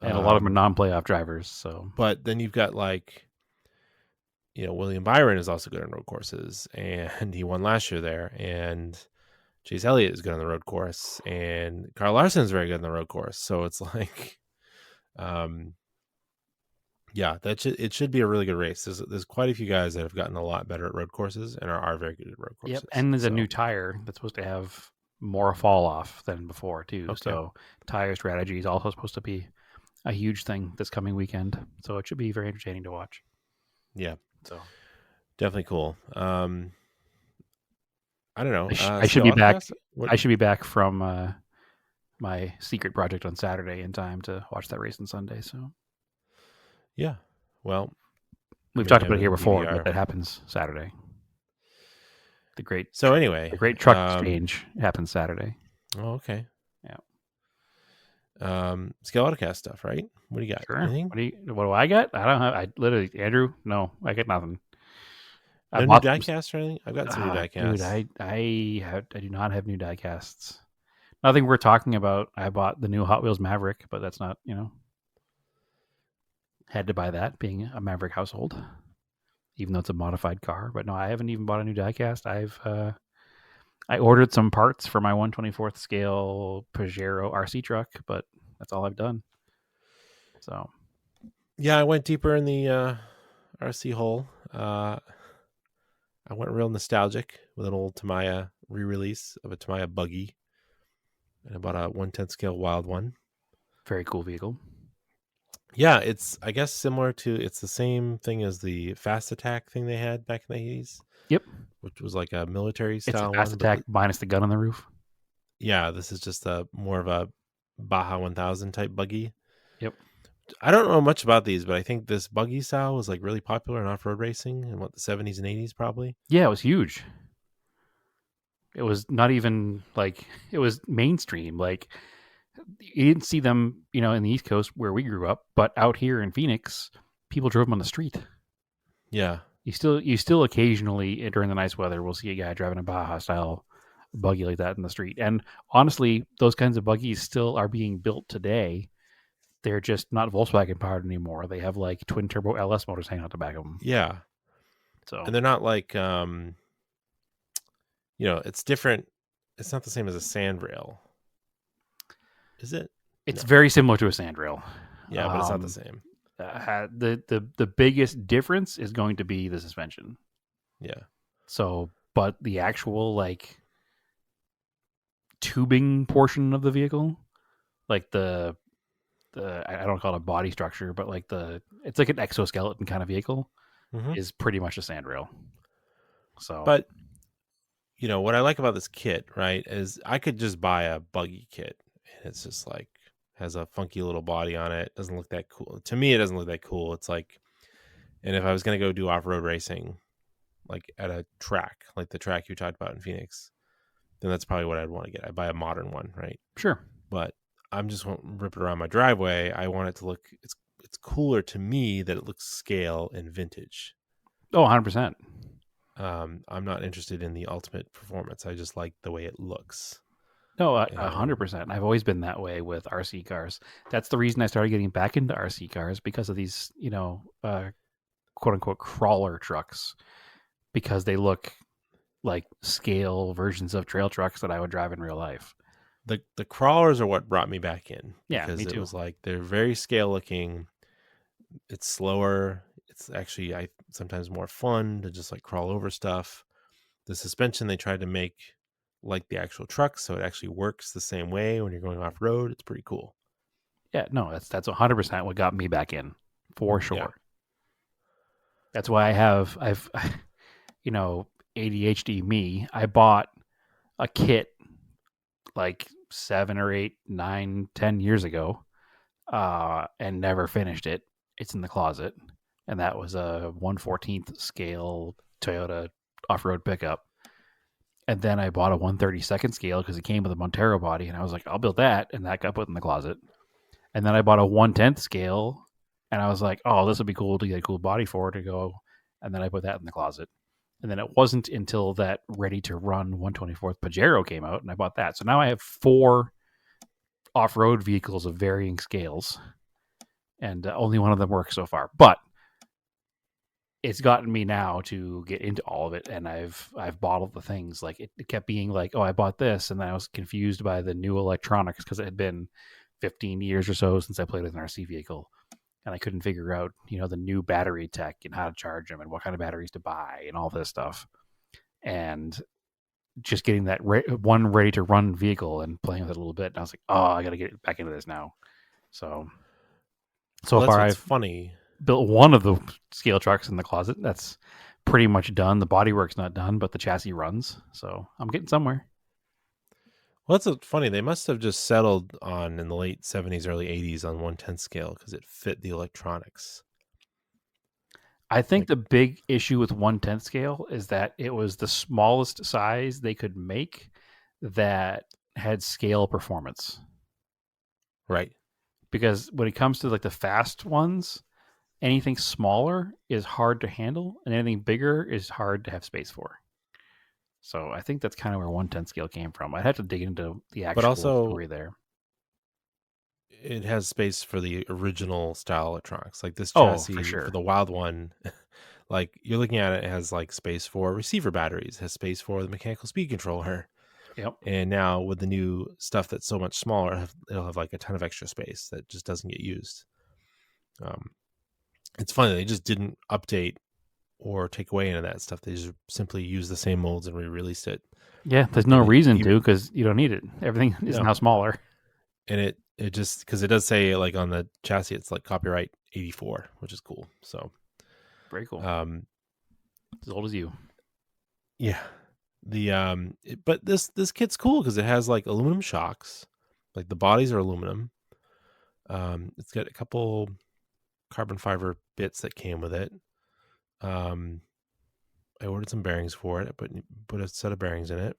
and a lot of them are non-playoff drivers. So, but then you've got William Byron is also good on road courses, and he won last year there. And Chase Elliott is good on the road course, and Kyle Larson is very good on the road course. So it's like, yeah, it should be a really good race. There's quite a few guys that have gotten a lot better at road courses and are very good at road courses. Yep, and there's a new tire that's supposed to have more fall off than before too. Okay. So tire strategy is also supposed to be a huge thing this coming weekend. So it should be very entertaining to watch. Yeah, so definitely cool. I don't know. I should be back. I should be back from my secret project on Saturday in time to watch that race on Sunday. So. Yeah, well, we've talked about it here before, but that happens Saturday. The great truck exchange happens Saturday. Oh, okay. Yeah. Scale Autocast stuff, right? What do you got? Sure. Anything? What do I got? I don't have. I literally, Andrew. No, I got nothing. No new diecast or anything? I've got some new diecasts. Dude, I do not have new diecasts. Nothing we're talking about. I bought the new Hot Wheels Maverick, but that's not had to buy that, being a Maverick household, even though it's a modified car. But no, I haven't even bought a new diecast. I ordered some parts for my 1/24th scale Pajero RC truck, but that's all I've done. So, yeah, I went deeper in the RC hole. I went real nostalgic with an old Tamiya re-release of a Tamiya buggy, and I bought a 1/10 scale Wild One. Very cool vehicle. Yeah, it's, I guess, it's the same thing as the Fast Attack thing they had back in the 80s. Yep. Which was like a military style. It's a Fast Attack minus the gun on the roof. Yeah, this is just more of a Baja 1000 type buggy. Yep. I don't know much about these, but I think this buggy style was like really popular in off-road racing in the 70s and 80s probably. Yeah, it was huge. It was not even like, it was mainstream. Like, you didn't see them, in the East Coast where we grew up, but out here in Phoenix, people drove them on the street. Yeah. You still occasionally during the nice weather will see a guy driving a Baja style buggy like that in the street. And honestly, those kinds of buggies still are being built today. They're just not Volkswagen powered anymore. They have like twin turbo LS motors hanging out the back of them. Yeah. So, and they're not like, it's different. It's not the same as a sandrail. Is it? It's very similar to a sandrail. Yeah, but it's not the same. The biggest difference is going to be the suspension. Yeah. So, but the actual like tubing portion of the vehicle, like the I don't call it a body structure, but like it's like an exoskeleton kind of vehicle, is pretty much a sandrail. So, but what I like about this kit, right, is I could just buy a buggy kit. It's just like has a funky little body on it. Doesn't look that cool. To me, it doesn't look that cool. It's like, and if I was going to go do off-road racing, like at a track, like the track you talked about in Phoenix, then that's probably what I'd want to get. I'd buy a modern one, right? Sure. But I'm just want to rip it around my driveway. I want it to look, it's cooler to me that it looks scale and vintage. Oh, 100%. I'm not interested in the ultimate performance. I just like the way it looks. No, 100%. I've always been that way with RC cars. That's the reason I started getting back into RC cars, because of these, quote unquote crawler trucks, because they look like scale versions of trail trucks that I would drive in real life. The crawlers are what brought me back in. Yeah, because me too. It was like they're very scale looking. It's slower. It's actually sometimes more fun to just like crawl over stuff. The suspension they tried to make like the actual truck, so it actually works the same way when you're going off road. It's pretty cool. Yeah, no, that's 100% what got me back in, for sure. Yeah. That's why I've ADHD me. I bought a kit like 7 or 8, 9, 10 years ago, and never finished it. It's in the closet, and that was a 1/14th scale Toyota off-road pickup. And then I bought a 1/32nd scale because it came with a Montero body, and I was like, I'll build that, and that got put in the closet. And then I bought a 1/10th scale, and I was like, oh, this would be cool to get a cool body for it to go. And then I put that in the closet. And then it wasn't until that ready to run 1/24th Pajero came out, and I bought that. So now I have 4 off-road vehicles of varying scales, and only one of them works so far. But it's gotten me now to get into all of it, and I've bought the things. Like it kept being like, oh, I bought this, and then I was confused by the new electronics because it had been 15 years or so since I played with an RC vehicle, and I couldn't figure out, the new battery tech and how to charge them and what kind of batteries to buy and all this stuff. And just getting that one ready to run vehicle and playing with it a little bit, and I was like, oh, I got to get back into this now. So far, I've funny. Built one of the scale trucks in the closet. That's pretty much done. The bodywork's not done, but the chassis runs. So I'm getting somewhere. Well, that's funny. They must have just settled on in the late 70s, early 80s on 1/10 scale because it fit the electronics. I think the big issue with 1/10 scale is that it was the smallest size they could make that had scale performance. Right. Because when it comes to like the fast ones, anything smaller is hard to handle, and anything bigger is hard to have space for. So I think that's kind of where 1/10 scale came from. I'd have to dig into the actual story there. It has space for the original style electronics. Like this chassis for the Wild one, like you're looking at it, it has like space for receiver batteries, it has space for the mechanical speed controller. Yep. And now with the new stuff that's so much smaller, it'll have like a ton of extra space that just doesn't get used. It's funny, they just didn't update or take away any of that stuff. They just simply used the same molds and re-released it. Yeah, there's no reason to, because you don't need it. Everything is now smaller. And it just, because it does say like on the chassis, it's like copyright 84, which is cool. So very cool. As old as you. Yeah. But this kit's cool because it has like aluminum shocks, like the bodies are aluminum. It's got a couple carbon fiber bits that came with it. I ordered some bearings for it. I put a set of bearings in it.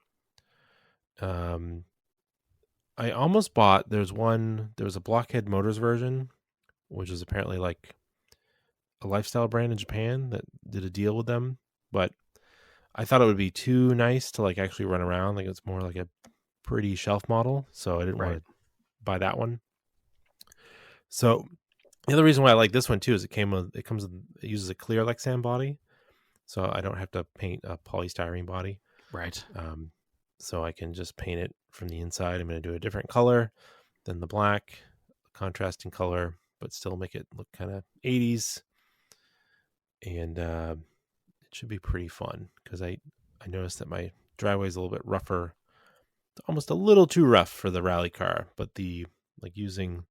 I almost bought, there was a Blockhead Motors version, which is apparently like a lifestyle brand in Japan that did a deal with them, but I thought it would be too nice to like actually run around. Like it's more like a pretty shelf model, so I didn't want to buy that one. So the other reason why I like this one too is it uses a clear Lexan body, so I don't have to paint a polystyrene body. Right. So I can just paint it from the inside. I'm going to do a different color than the black, contrasting color, but still make it look kind of 80s. And it should be pretty fun because I noticed that my driveway is a little bit rougher, almost a little too rough for the rally car, but using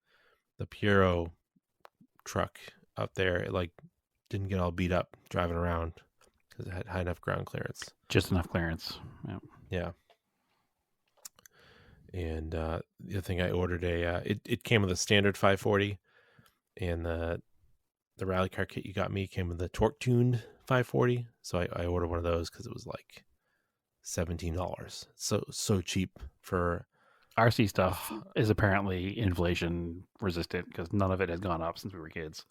the Piero truck out there, it like didn't get all beat up driving around because it had high enough ground clearance. Just enough clearance. Yeah. And the other thing I ordered it came with a standard 540, and the rally car kit you got me came with the torque tuned 540. So I ordered one of those because it was like $17. So cheap for RC stuff. Is apparently inflation resistant because none of it has gone up since we were kids.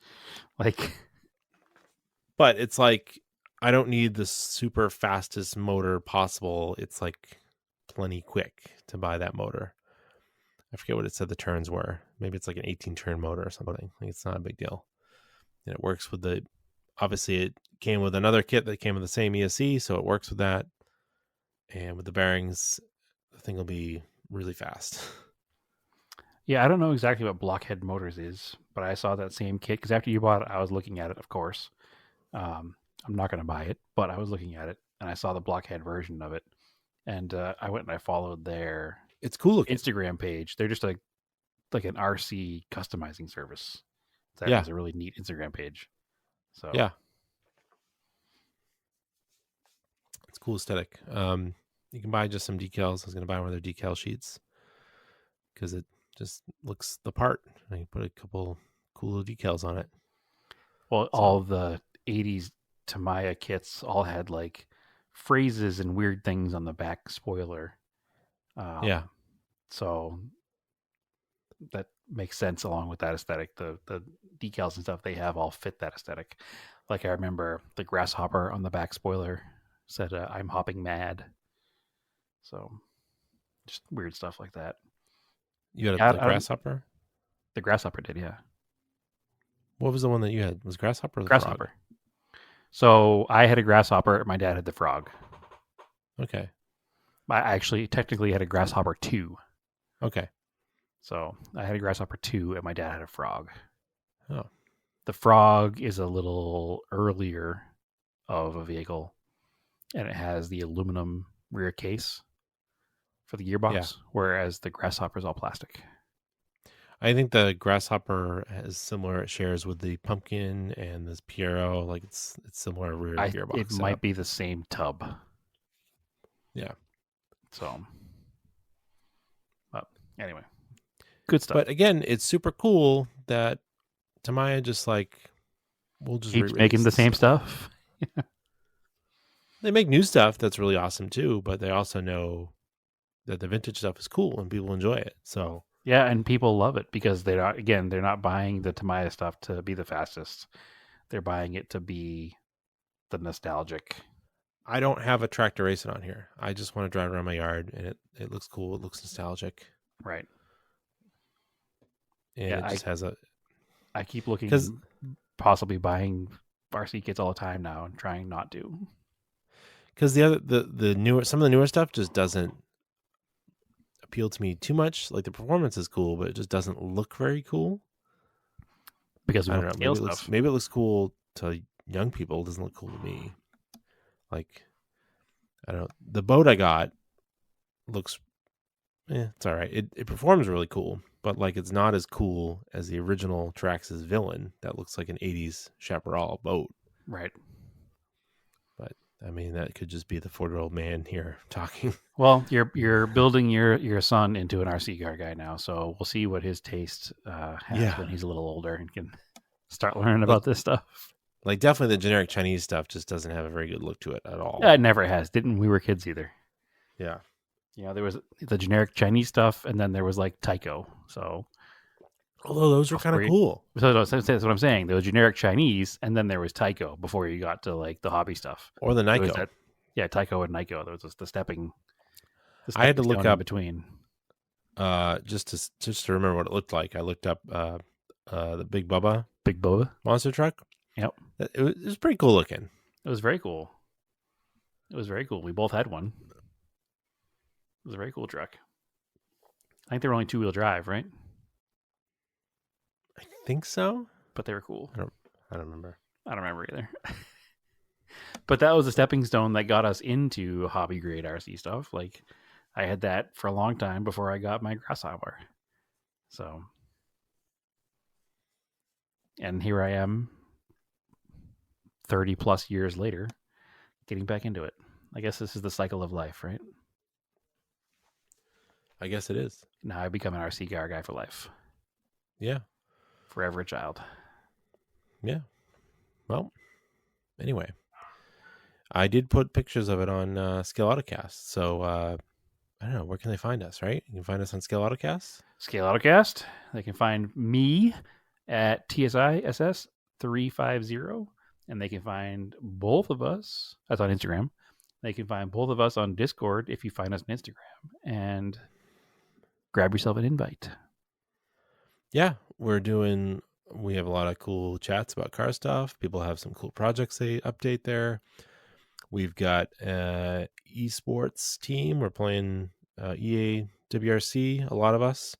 But it's like I don't need the super fastest motor possible. It's like plenty quick to buy that motor. I forget what it said the turns were. Maybe it's like an 18 turn motor or something. Like it's not a big deal. And it works with obviously it came with another kit that came with the same ESC, so it works with that. And with the bearings, the thing will be really fast. Yeah, I don't know exactly what Blockhead Motors is, but I saw that same kit because after you bought it, I was looking at it, of course. I'm not going to buy it, but I was looking at it, and I saw the Blockhead version of it. And I went and I followed their it's cool looking Instagram page. They're just like an RC customizing service. That Yeah. has a really neat Instagram page. So yeah, it's cool aesthetic. You can buy just some decals. I was going to buy one of their decal sheets because it just looks the part. I can put a couple cool little decals on it. Well, all the 80s Tamiya kits all had like phrases and weird things on the back spoiler. Yeah. So that makes sense along with that aesthetic. The decals and stuff they have all fit that aesthetic. Like I remember the grasshopper on the back spoiler said, "I'm hopping mad." So just weird stuff like that. You had the grasshopper? The grasshopper did, yeah. What was the one that you had? Was grasshopper or the Grasshopper. frog? So I had a grasshopper. My dad had the frog. Okay. I actually technically had a grasshopper 2. Okay. So I had a grasshopper 2 and my dad had a frog. Oh. The frog is a little earlier of a vehicle and it has the aluminum rear case for the gearbox, whereas the grasshopper is all plastic. I think the grasshopper has similar shares with the pumpkin and this Piero. Like it's similar rear gearbox. It might be the same tub. Yeah. So, anyway, good stuff. But again, it's super cool that Tamiya just like we'll just keeps making the same stuff. They make new stuff that's really awesome too, but they also know that the vintage stuff is cool and people enjoy it. So yeah, and people love it because they're not buying the Tamiya stuff to be the fastest. They're buying it to be the nostalgic. I don't have a tractor racing on here. I just want to drive around my yard and it looks cool. It looks nostalgic. Right. And it just has a... I keep looking at possibly buying RC kits all the time now and trying not to. Because the newer, some of the newer stuff just doesn't appeal to me too much. Like the performance is cool, but it just doesn't look very cool. Because I don't know. Maybe it looks cool to young people. It doesn't look cool to me. Like, I don't know. The boat I got looks, it's all right. It performs really cool, but like it's not as cool as the original Traxxas Villain that looks like an 80s Chaparral boat. Right. But I mean, that could just be the 40-year-old man here talking. Well, you're building your son into an RC car guy now, so we'll see what his taste has when he's a little older and can start learning about this stuff. Like definitely the generic Chinese stuff just doesn't have a very good look to it at all. Yeah, it never has. Didn't we were kids either. Yeah. You know, there was the generic Chinese stuff, and then there was like Tyco. So, although those were kind of cool. So that's what I'm saying. There was generic Chinese, and then there was Tyco before you got to like the hobby stuff or the Nikon. Tyco and Nikon. There was just the stepping. I had to look up between. Just to remember what it looked like. I looked up the Big Bubba monster truck. Yep, it was pretty cool looking. It was very cool. We both had one. It was a very cool truck. I think they were only 2-wheel drive, right? I think so, but they were cool. I don't remember. I don't remember either. But that was a stepping stone that got us into hobby grade RC stuff. Like I had that for a long time before I got my grasshopper. So, and here I am 30 plus years later getting back into it. I guess this is the cycle of life, right? I guess it is. Now I become an RC car guy for life. Yeah. Forever a child. Yeah. Well, anyway, I did put pictures of it on Scale Autocast. So, I don't know. Where can they find us, right? You can find us on Scale Autocast. Scale Autocast. They can find me at TSISS350. And they can find both of us. That's on Instagram. They can find both of us on Discord if you find us on Instagram. And grab yourself an invite. Yeah, we have a lot of cool chats about car stuff. People have some cool projects they update there. We've got an esports team. We're playing EA WRC, a lot of us.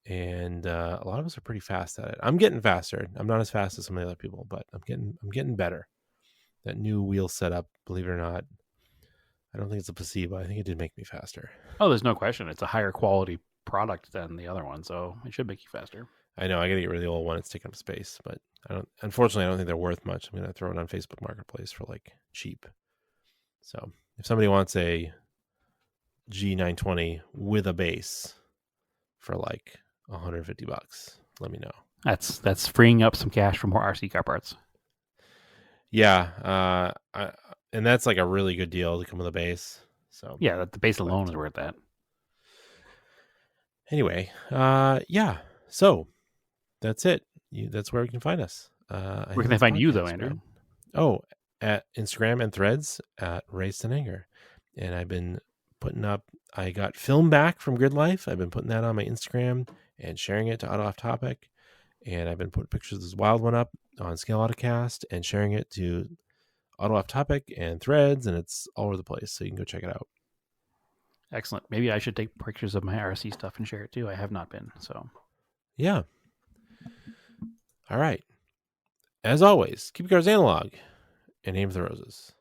And a lot of us are pretty fast at it. I'm getting faster. I'm not as fast as some of the other people, but I'm getting better. That new wheel setup, believe it or not, I don't think it's a placebo. I think it did make me faster. Oh, there's no question. It's a higher quality product than the other one, so it should make you faster. I know I got to get rid of the old one. It's taking up space, but unfortunately, I don't think they're worth much. I'm going to throw it on Facebook Marketplace for like cheap. So if somebody wants a G920 with a base for like $150, let me know. That's freeing up some cash for more RC car parts. Yeah, and that's like a really good deal to come with a base. So yeah, the base alone is worth that. Anyway, yeah. So that's it. That's where we can find us. Where can they find you though, Andrew? Right? Oh, at Instagram and Threads at Raised in Anger. And I've been putting up. I got film back from Grid Life. I've been putting that on my Instagram and sharing it to Auto Off Topic. And I've been putting pictures of this wild one up on Scale Autocast and sharing it to Auto Off Topic and Threads, and it's all over the place. So you can go check it out. Excellent. Maybe I should take pictures of my RC stuff and share it too. I have not been. So yeah. All right. As always, keep your cars analog and aim for the roses.